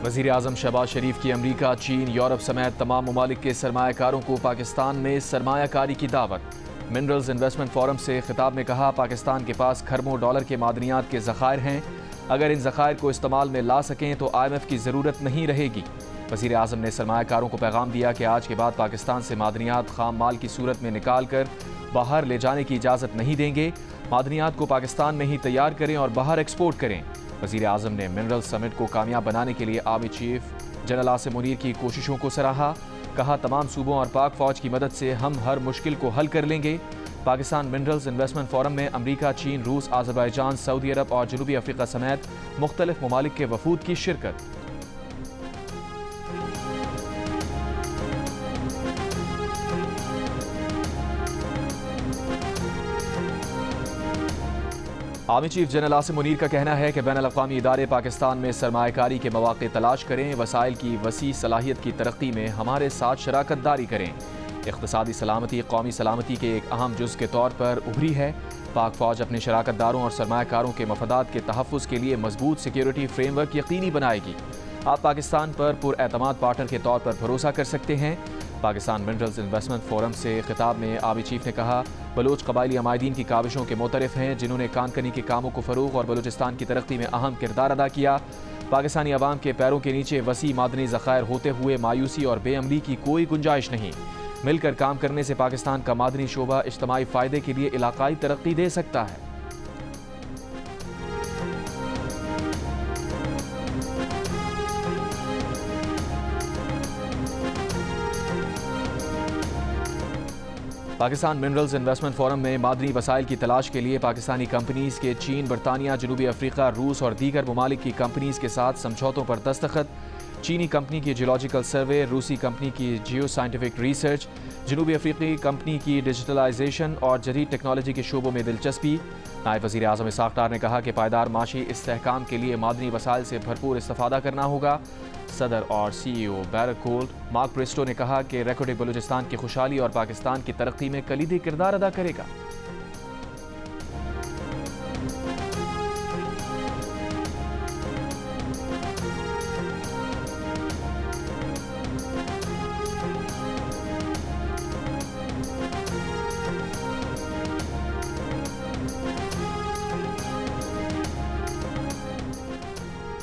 وزیر اعظم شہباز شریف کی امریکہ، چین، یورپ سمیت تمام ممالک کے سرمایہ کاروں کو پاکستان میں سرمایہ کاری کی دعوت۔ منرلز انویسٹمنٹ فورم سے خطاب میں کہا، پاکستان کے پاس کھربوں ڈالر کے معدنیات کے ذخائر ہیں، اگر ان ذخائر کو استعمال میں لا سکیں تو IMF کی ضرورت نہیں رہے گی۔ وزیر اعظم نے سرمایہ کاروں کو پیغام دیا کہ آج کے بعد پاکستان سے معدنیات خام مال کی صورت میں نکال کر باہر لے جانے کی اجازت نہیں دیں گے، معدنیات کو پاکستان میں ہی تیار کریں اور باہر ایکسپورٹ کریں۔ وزیر اعظم نے منرل سمٹ کو کامیاب بنانے کے لیے army chief general Asim Munir کی کوششوں کو سراہا، کہا تمام صوبوں اور پاک فوج کی مدد سے ہم ہر مشکل کو حل کر لیں گے۔ پاکستان منرلز انویسٹمنٹ فورم میں امریکہ، چین، روس، آذربائیجان، سعودی عرب اور جنوبی افریقہ سمیت مختلف ممالک کے وفود کی شرکت۔ Army chief general Asim Munir کا کہنا ہے کہ بین الاقوامی ادارے پاکستان میں سرمایہ کاری کے مواقع تلاش کریں، وسائل کی وسیع صلاحیت کی ترقی میں ہمارے ساتھ شراکت داری کریں۔ اقتصادی سلامتی قومی سلامتی کے ایک اہم جز کے طور پر ابھری ہے۔ پاک فوج اپنے شراکت داروں اور سرمایہ کاروں کے مفادات کے تحفظ کے لیے مضبوط سیکیورٹی فریم ورک یقینی بنائے گی۔ آپ پاکستان پر پراعتماد پارٹنر کے طور پر بھروسہ کر سکتے ہیں۔ پاکستان منرلز انویسٹمنٹ فورم سے خطاب میں آرمی چیف نے کہا، بلوچ قبائلی عمائدین کی کاوشوں کے معترف ہیں جنہوں نے کان کنی کے کاموں کو فروغ اور بلوچستان کی ترقی میں اہم کردار ادا کیا۔ پاکستانی عوام کے پیروں کے نیچے وسیع معدنی ذخائر ہوتے ہوئے مایوسی اور بے عملی کی کوئی گنجائش نہیں۔ مل کر کام کرنے سے پاکستان کا معدنی شعبہ اجتماعی فائدے کے لیے علاقائی ترقی دے سکتا ہے۔ پاکستان منرلز انویسٹمنٹ فورم میں معدنی وسائل کی تلاش کے لیے پاکستانی کمپنیز کے چین، برطانیہ، جنوبی افریقہ، روس اور دیگر ممالک کی کمپنیز کے ساتھ سمجھوتوں پر دستخط۔ چینی کمپنی کی جیولوجیکل سروے، روسی کمپنی کی جیو سائنٹیفک ریسرچ، جنوبی افریقی کمپنی کی ڈیجیٹلائزیشن اور جدید ٹیکنالوجی کے شعبوں میں دلچسپی۔ نائب وزیر اعظم اسحاق ڈار نے کہا کہ پائیدار معاشی استحکام کے لیے معدنی وسائل سے بھرپور استفادہ کرنا ہوگا۔ صدر اور CEO Barrick Gold mark Bristow نے کہا کہ ریکوٹک بلوچستان کی خوشحالی اور پاکستان کی ترقی میں کلیدی کردار ادا کرے گا۔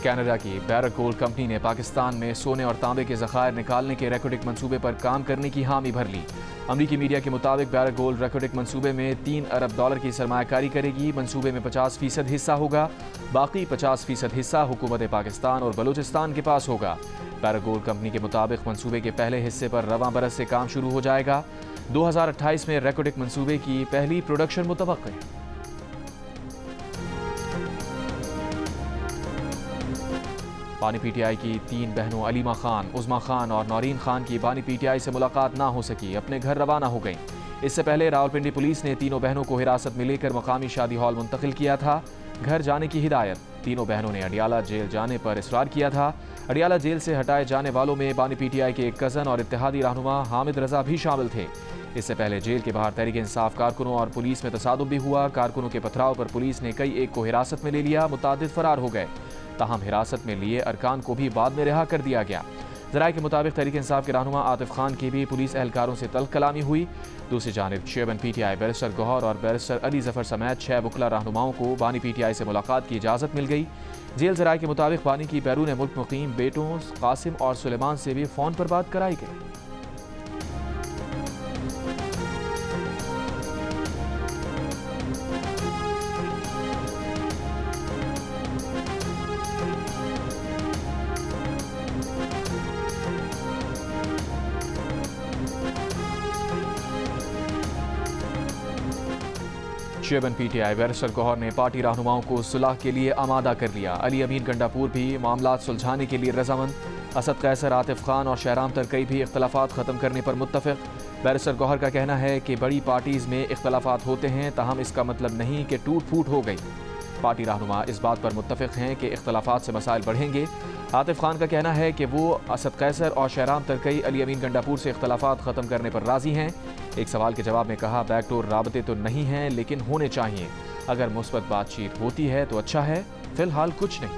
کینیڈا کی بیرک گولڈ کمپنی نے پاکستان میں سونے اور تانبے کے ذخائر نکالنے کے ریکوٹک منصوبے پر کام کرنے کی حامی بھر لی۔ امریکی میڈیا کے مطابق بیرک گولڈ ریکوٹک منصوبے میں $3 ارب کی سرمایہ کاری کرے گی۔ منصوبے میں 50% حصہ ہوگا، باقی 50% حصہ حکومت پاکستان اور بلوچستان کے پاس ہوگا۔ بیرک گولڈ کمپنی کے مطابق منصوبے کے پہلے حصے پر رواں برس سے کام شروع ہو جائے گا۔ 2028 میں ریکوٹک منصوبے کی پہلی پروڈکشن متوقع ہے۔ بانی PTI کی 3 بہنوں علیمہ خان، عظمیٰ خان اور نورین خان کی بانی PTI سے ملاقات نہ ہو سکی، اپنے گھر روانہ ہو گئیں۔ اس سے پہلے راولپنڈی پولیس نے تینوں بہنوں کو حراست میں لے کر مقامی شادی ہال منتقل کیا تھا۔ گھر جانے کی ہدایت، تینوں بہنوں نے اڈیالہ جیل جانے پر اصرار کیا تھا۔ اڈیالہ جیل سے ہٹائے جانے والوں میں بانی PTI کے ایک کزن اور اتحادی رہنما حامد رضا بھی شامل تھے۔ اس سے پہلے جیل کے باہر تحریک انصاف کارکنوں اور پولیس میں تصادم بھی ہوا۔ کارکنوں کے پتھراؤ پر پولیس نے کئی ایک کو حراست میں لے لیا، متعدد فرار ہو گئے۔ تاہم حراست میں لیے ارکان کو بھی بعد میں رہا کر دیا گیا۔ ذرائع کے مطابق تحریک انصاف کے رہنما عاطف خان کی بھی پولیس اہلکاروں سے تلخ کلامی ہوئی۔ دوسری جانب چیئرمین PTI بیرسٹر گوہر اور بیرسٹر علی ظفر سمیت 6 وکلا رہنماؤں کو بانی PTI سے ملاقات کی اجازت مل گئی۔ جیل ذرائع کے مطابق بانی کی بیرون ملک مقیم بیٹوں قاسم اور سلیمان سے بھی فون پر بات کرائی گئی۔ چیئرمین PTI بیرسٹر گوہر نے پارٹی رہنماؤں کو صلح کے لیے آمادہ کر لیا۔ علی امین گنڈاپور بھی معاملات سلجھانے کے لیے رضامند۔ اسد قیصر، عاطف خان اور شہرام ترکئی بھی اختلافات ختم کرنے پر متفق۔ بیرسٹر گوہر کا کہنا ہے کہ بڑی پارٹیز میں اختلافات ہوتے ہیں، تاہم اس کا مطلب نہیں کہ ٹوٹ پھوٹ ہو گئی۔ پارٹی رہنما اس بات پر متفق ہیں کہ اختلافات سے مسائل بڑھیں گے۔ عاطف خان کا کہنا ہے کہ وہ اسد قیصر اور شہرام ترکئی علی امین گنڈاپور سے اختلافات ختم کرنے پر راضی ہیں۔ ایک سوال کے جواب میں کہا، بیک ڈور رابطے تو نہیں ہیں لیکن ہونے چاہیے۔ اگر مثبت بات چیت ہوتی ہے تو اچھا ہے، فی الحال کچھ نہیں۔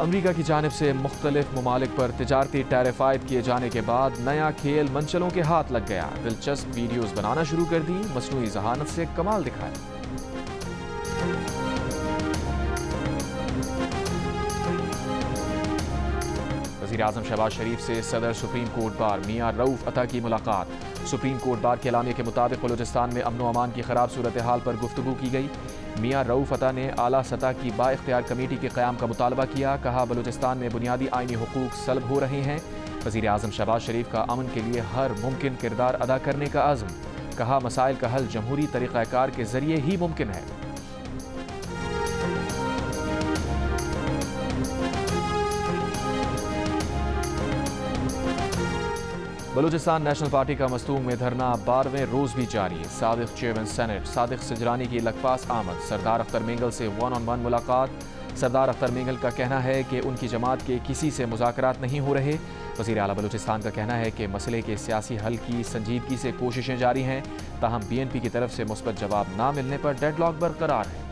امریکہ کی جانب سے مختلف ممالک پر تجارتی ٹیرف عائد کیے جانے کے بعد نیا کھیل منچلوں کے ہاتھ لگ گیا۔ دلچسپ ویڈیوز بنانا شروع کر دی، مصنوعی ذہانت سے کمال دکھائے۔ وزیر اعظم شہباز شریف سے صدر سپریم کورٹ بار میاں رؤف عطا کی ملاقات۔ سپریم کورٹ بار کے اعلامیے کے مطابق بلوچستان میں امن و امان کی خراب صورتحال پر گفتگو کی گئی۔ میاں رؤف عطا نے اعلیٰ سطح کی با اختیار کمیٹی کے قیام کا مطالبہ کیا، کہا بلوچستان میں بنیادی آئینی حقوق سلب ہو رہے ہیں۔ وزیر اعظم شہباز شریف کا امن کے لیے ہر ممکن کردار ادا کرنے کا عزم، کہا مسائل کا حل جمہوری طریقہ کار کے ذریعے ہی ممکن ہے۔ بلوچستان نیشنل پارٹی کا مستونگ میں دھرنا 12ویں روز بھی جاری۔ سابق چیئرمین سینٹ صادق سجرانی کی لکپاس آمد، سردار اختر مینگل سے 1-on-1 ملاقات۔ سردار اختر مینگل کا کہنا ہے کہ ان کی جماعت کے کسی سے مذاکرات نہیں ہو رہے۔ وزیر اعلیٰ بلوچستان کا کہنا ہے کہ مسئلے کے سیاسی حل کی سنجیدگی سے کوششیں جاری ہیں، تاہم BNP کی طرف سے مثبت جواب نہ ملنے پر ڈیڈ لاک برقرار ہے۔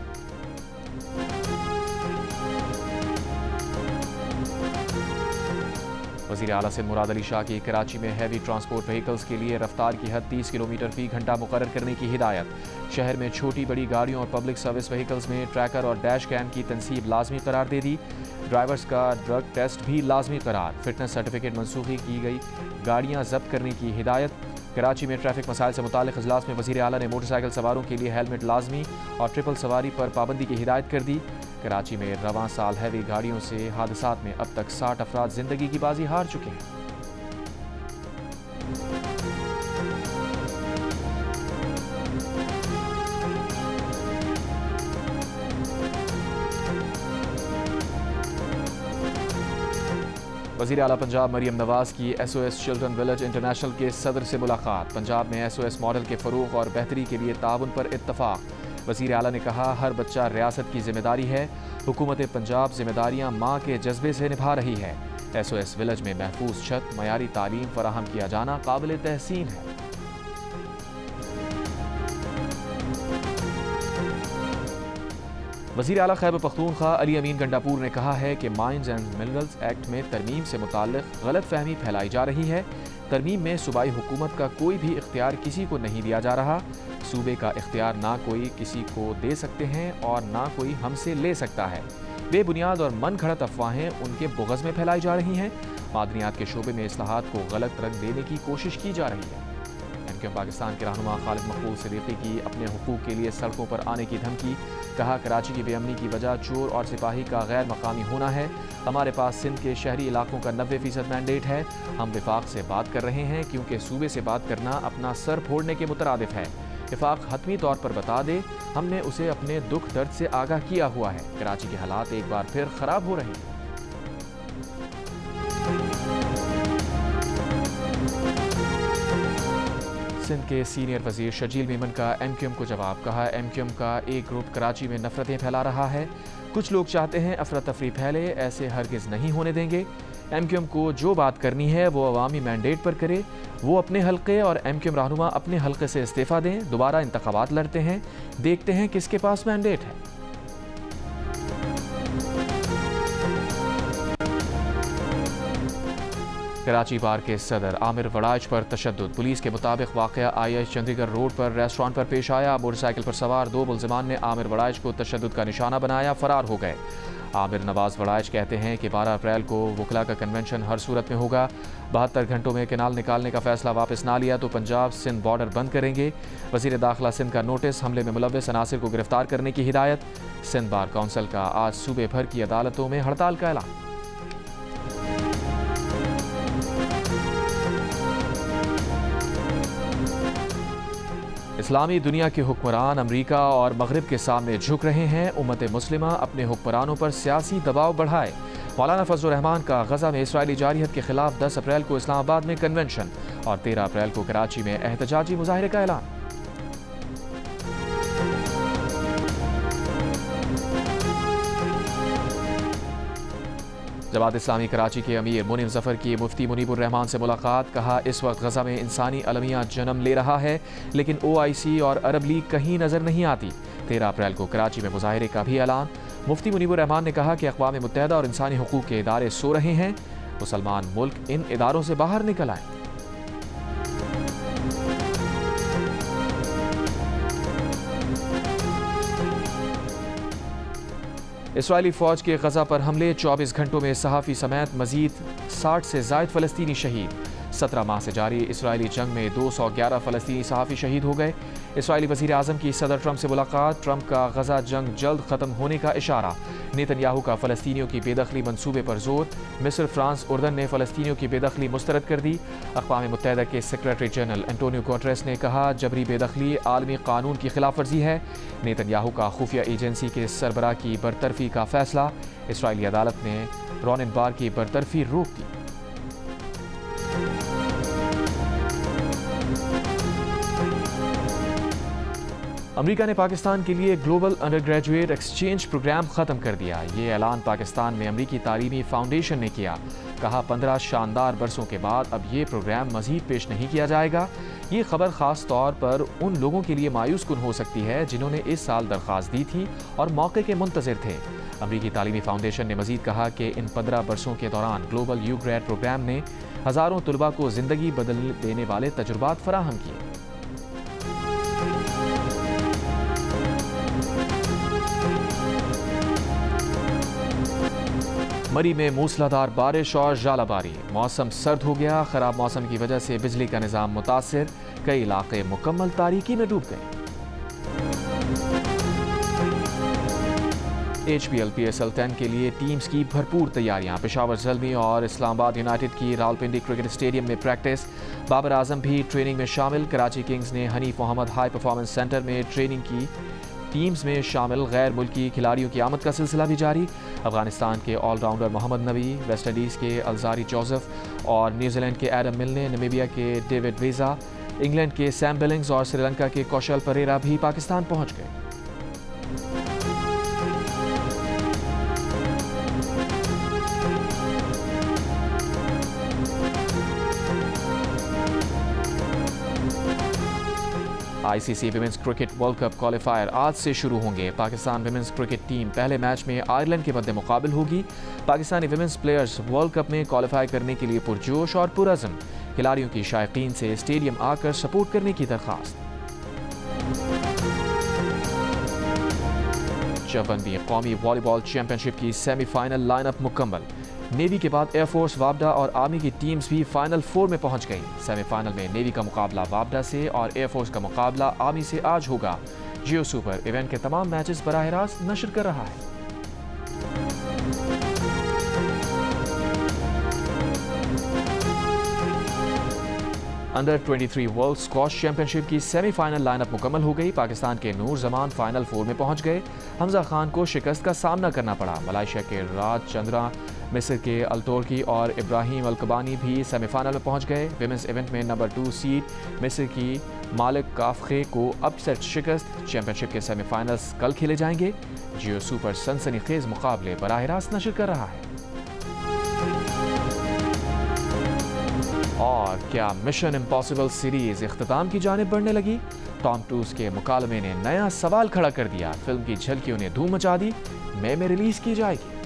وزیر اعلیٰ سندھ مراد علی شاہ کی کراچی میں ہیوی ٹرانسپورٹ وہیکلز کے لیے رفتار کی حد 30 کلومیٹر فی گھنٹہ مقرر کرنے کی ہدایت۔ شہر میں چھوٹی بڑی گاڑیوں اور پبلک سروس وہیکلز میں ٹریکر اور ڈیش کیم کی تنصیب لازمی قرار دے دی۔ ڈرائیورز کا ڈرگ ٹیسٹ بھی لازمی قرار، فٹنس سرٹیفکیٹ منسوخی کی گئی، گاڑیاں ضبط کرنے کی ہدایت۔ کراچی میں ٹریفک مسائل سے متعلق اجلاس میں وزیر اعلیٰ نے موٹر سائیکل سواروں کے لیے ہیلمٹ لازمی اور ٹرپل سواری پر پابندی کی ہدایت کر دی۔ کراچی میں رواں سال ہیوی گاڑیوں سے حادثات میں اب تک 60 افراد زندگی کی بازی ہار چکے ہیں۔ وزیر اعلیٰ پنجاب مریم نواز کی SOS چلڈرن ولیج انٹرنیشنل کے صدر سے ملاقات۔ پنجاب میں SOS ماڈل کے فروغ اور بہتری کے لیے تعاون پر اتفاق۔ وزیر اعلیٰ نے کہا ہر بچہ ریاست کی ذمہ داری ہے، حکومت پنجاب ذمہ داریاں ماں کے جذبے سے نبھا رہی ہے۔ SOS ولیج میں محفوظ چھت، معیاری تعلیم فراہم کیا جانا قابل تحسین ہے۔ وزیر اعلیٰ خیبر پختونخوا علی امین گنڈاپور نے کہا ہے کہ مائنز اینڈ منرلز ایکٹ میں ترمیم سے متعلق غلط فہمی پھیلائی جا رہی ہے۔ ترمیم میں صوبائی حکومت کا کوئی بھی اختیار کسی کو نہیں دیا جا رہا۔ صوبے کا اختیار نہ کوئی کسی کو دے سکتے ہیں اور نہ کوئی ہم سے لے سکتا ہے۔ بے بنیاد اور من گھڑت افواہیں ان کے بغض میں پھیلائی جا رہی ہیں۔ معدنیات کے شعبے میں اصلاحات کو غلط رنگ دینے کی کوشش کی جا رہی ہے۔ MQM پاکستان کے رہنما خالد مقبول صدیقی کی اپنے حقوق کے لیے سڑکوں پر آنے کی دھمکی، کہا کراچی کی بے امنی کی وجہ چور اور سپاہی کا غیر مقامی ہونا ہے۔ ہمارے پاس سندھ کے شہری علاقوں کا 90% مینڈیٹ ہے۔ ہم وفاق سے بات کر رہے ہیں کیونکہ صوبے سے بات کرنا اپنا سر پھوڑنے کے مترادف ہے۔ وفاق حتمی طور پر بتا دے، ہم نے اسے اپنے دکھ درد سے آگاہ کیا ہوا ہے۔ کراچی کے حالات ایک بار پھر خراب ہو رہے ہیں۔ سندھ کے سینئر وزیر شرجیل میمن کا MQM کو جواب، کہا MQM کا ایک گروپ کراچی میں نفرتیں پھیلا رہا ہے۔ کچھ لوگ چاہتے ہیں افراتفری پھیلے، ایسے ہرگز نہیں ہونے دیں گے۔ MQM کو جو بات کرنی ہے وہ عوامی مینڈیٹ پر کرے۔ وہ اپنے حلقے اور MQM رہنما اپنے حلقے سے استعفیٰ دیں، دوبارہ انتخابات لڑتے ہیں، دیکھتے ہیں کس کے پاس مینڈیٹ ہے۔ کراچی بار کے صدر عامر وڑائچ پر تشدد، پولیس کے مطابق واقعہ IH چندی گڑھ روڈ پر ریسٹورانٹ پر پیش آیا۔ موٹر سائیکل پر سوار 2 ملزمان نے عامر وڑائچ کو تشدد کا نشانہ بنایا، فرار ہو گئے۔ عامر نواز وڑائچ کہتے ہیں کہ 12 اپریل کو وکلاء کا کنونشن ہر صورت میں ہوگا۔ 72 گھنٹوں میں کینال نکالنے کا فیصلہ واپس نہ لیا تو پنجاب سندھ بارڈر بند کریں گے۔ وزیر داخلہ سندھ کا نوٹس، حملے میں ملوث عناصر کو گرفتار کرنے کی ہدایت۔ سندھ بار کونسل کا آج صوبے بھر کی عدالتوں میں ہڑتال کا اعلان۔ اسلامی دنیا کے حکمران امریکہ اور مغرب کے سامنے جھک رہے ہیں، امت مسلمہ اپنے حکمرانوں پر سیاسی دباؤ بڑھائے۔ مولانا فضل الرحمان کا غزہ میں اسرائیلی جارحیت کے خلاف 10 اپریل کو اسلام آباد میں کنونشن اور 13 اپریل کو کراچی میں احتجاجی مظاہرے کا اعلان۔ جماعت اسلامی کراچی کے امیر منیم ظفر کی مفتی منیب الرحمان سے ملاقات، کہا اس وقت غزہ میں انسانی المیہ جنم لے رہا ہے لیکن OIC اور عرب لیگ کہیں نظر نہیں آتی۔ 13 اپریل کو کراچی میں مظاہرے کا بھی اعلان۔ مفتی منیب الرحمان نے کہا کہ اقوام متحدہ اور انسانی حقوق کے ادارے سو رہے ہیں، مسلمان ملک ان اداروں سے باہر نکل آئیں۔ اسرائیلی فوج کے غزہ پر حملے، 24 گھنٹوں میں صحافی سمیت مزید 60 سے زائد فلسطینی شہید۔ 17 ماہ سے جاری اسرائیلی جنگ میں 211 فلسطینی صحافی شہید ہو گئے۔ اسرائیلی وزیر اعظم کی صدر ٹرمپ سے ملاقات، ٹرمپ کا غزہ جنگ جلد ختم ہونے کا اشارہ۔ نیتن یاہو کا فلسطینیوں کی بے دخلی منصوبے پر زور، مصر، فرانس، اردن نے فلسطینیوں کی بے دخلی مسترد کر دی۔ اقوام متحدہ کے سیکریٹری جنرل انٹونیو گوٹریس نے کہا جبری بے دخلی عالمی قانون کی خلاف ورزی ہے۔ نیتن یاہو کا خفیہ ایجنسی کے سربراہ کی برطرفی کا فیصلہ، اسرائیلی عدالت نے رونن بار کی برطرفی روک دی۔ امریکہ نے پاکستان کے لیے global undergraduate exchange programme ختم کر دیا۔ یہ اعلان پاکستان میں امریکی تعلیمی فاؤنڈیشن نے کیا۔ کہا 15 شاندار برسوں کے بعد اب یہ پروگرام مزید پیش نہیں کیا جائے گا۔ یہ خبر خاص طور پر ان لوگوں کے لیے مایوس کن ہو سکتی ہے جنہوں نے اس سال درخواست دی تھی اور موقع کے منتظر تھے۔ امریکی تعلیمی فاؤنڈیشن نے مزید کہا کہ ان 15 برسوں کے دوران گلوبل یو گریڈ پروگرام نے ہزاروں طلباء کو زندگی بدل دینے والے تجربات فراہم کیے۔ مری میں موسلادھار بارش اور ژالہ باری، موسم سرد ہو گیا۔ خراب موسم کی وجہ سے بجلی کا نظام متاثر، کئی علاقے مکمل تاریکی میں ڈوب گئے۔ HPL PSL 10 کے لیے ٹیمز کی بھرپور تیاریاں، پشاور زلمی اور اسلام آباد یونائیٹڈ کی راولپنڈی کرکٹ اسٹیڈیم میں پریکٹس، بابر اعظم بھی ٹریننگ میں شامل۔ کراچی کنگز نے حنیف محمد ہائی پرفارمنس سینٹر میں ٹریننگ کی۔ ٹیمز میں شامل غیر ملکی کھلاڑیوں کی آمد کا سلسلہ بھی جاری۔ افغانستان کے آل راؤنڈر محمد نبی، ویسٹ انڈیز کے الزاری جوزف اور نیوزی لینڈ کے ایڈم ملنے، نمیبیا کے ڈیوڈ ویزا، انگلینڈ کے سیم بلنگز اور سری لنکا کے کوشل پریرا بھی پاکستان پہنچ گئے۔ ICC women's cricket world cup qualifier آج سے شروع ہوں گے۔ پاکستان ویمنز کرکٹ ٹیم پہلے میچ میں آئرلینڈ کے مد مقابل ہوگی۔ Pakistani women's players world cup میں کوالیفائی کرنے کے لیے پرجوش اور پرعزم، کھلاڑیوں کی شائقین سے اسٹیڈیم آ کر سپورٹ کرنے کی درخواست۔ 54ویں قومی والی بال چیمپئن شپ کی سیمی فائنل لائن اپ مکمل۔ نیوی کے بعد ایئر فورس، وابڈا اور آرمی کی ٹیمز بھی فائنل 4 میں پہنچ گئیں۔ سیمی فائنل میں نیوی کا مقابلہ وابڈا سے اور ایئر فورس کا مقابلہ آرمی سے آج ہوگا۔ جیو سپر ایونٹ کے تمام میچز براہ راست نشر کر رہا ہے۔ انڈر 23 ورلڈ اسکواش چیمپئن شپ کی سیمی فائنل لائن اپ مکمل ہو گئی۔ پاکستان کے نور زمان فائنل 4 میں پہنچ گئے۔ حمزہ خان کو شکست کا سامنا کرنا پڑا۔ ملائیشیا کے راج چندرا، مصر کے التورکی اور ابراہیم الکبانی بھی سیمی فائنل میں پہنچ گئے۔ ویمنز ایونٹ میں نمبر 2 سیڈ مصر کی مالک کافخے کو اپ سیٹ شکست۔ چیمپئن شپ کے سیمی فائنلز کل کھیلے جائیں گے۔ جیو سپر سنسنی خیز مقابلے براہ راست نشر کر رہا ہے۔ اور کیا مشن امپاسبل سیریز اختتام کی جانب بڑھنے لگی؟ ٹام کروز کے مکالمے نے نیا سوال کھڑا کر دیا۔ فلم کی جھلکیوں نے دھوم مچا دی۔ مئی میں ریلیز کی جائے گی۔